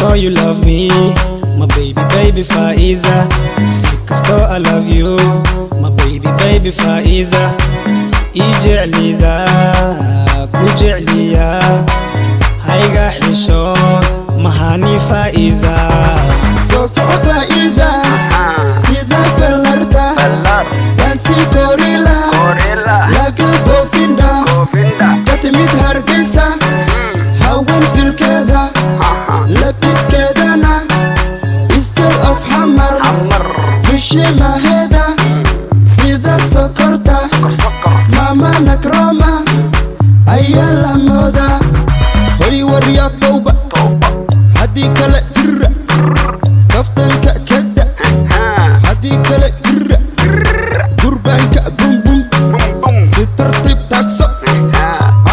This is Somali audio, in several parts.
Inkastoo you love me, my baby Faiza. Inkastoo I love you, my baby Faiza. Ijecli da ku jecliya, hayga xisho mahani Faiza. So Faiza, sida fallarta, dansi gorilla, laga goofinda, katimid Hargeysa, hawan filkeeda, labiskeedana, instead of hamar, bishimaheeda, sida sokorta, mama nakroma, ayaa la mooda, hoy warya tawba, haddii kale dirra, kaftanka kada, haddii kale dirra, gurbaanka bumbum, si tartiib taagso,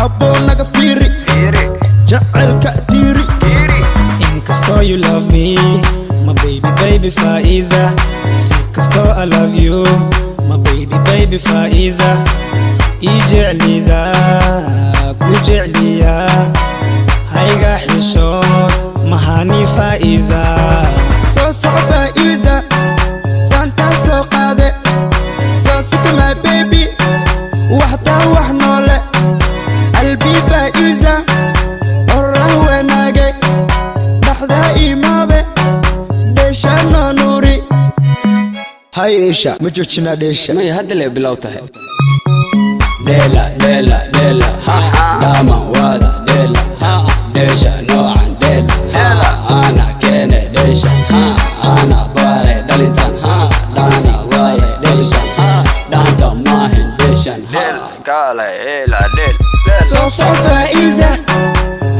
aboo naga fiiri, jacaylka tiiri. Inkastoo you love me, my baby Faiza. Inkastoo I love you, my baby Faiza. Ijecli da ku jecliya, hayga xisho mahani Faiza. So Faiza, Santa soo qaade, soo sika my baby, waxtaa wax noole, qalbi Faiza, orah wanaage, dhaxda imaabe, dheesha noo nuuri. Hay Isha, ma joojina dheesha. ما يهدل بلوته ديلا ديلا ديلا ها داما وادا ديلا ها ديشا نوعا ديلا انا كيني ديشا ها انا باري دليتان ها دانا واي ديشا ها دانتا ماهن ديشا ها قال إيلا ديل So Faiza,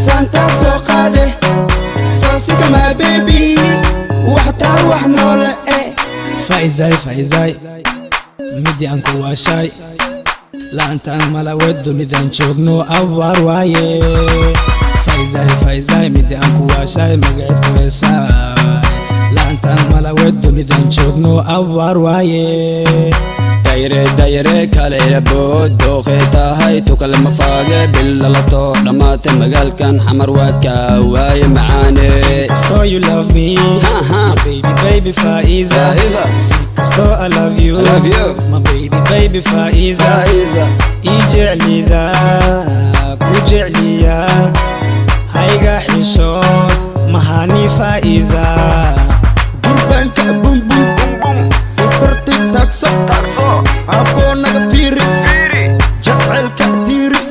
Santa soo qaade, soo sika my baby, waxtaa wax noole. Faizay midi aan ku waashay, laantaan mala wado midaan joogno abaar waaye. Faizay midi aan ku waashay, magaceed ku heesaay, laantaan mala wado midaan joogno abaar waaye. دايرة كالي بود دوخيتا هاي توكل مفاقة باللطو دمات مقال كان حمر وكا واي معاني. Inkastoo you love me, my baby Faiza. Inkastoo I love you, my baby Faiza. Ijecli da ku jecliya, hayga xisho mahani Faiza. Gurbaanka bumbum, si tartiib taagso, aboo naga fiiri, jacaylka tiiri.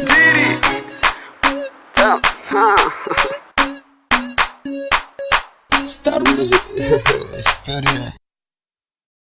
Star music. Story.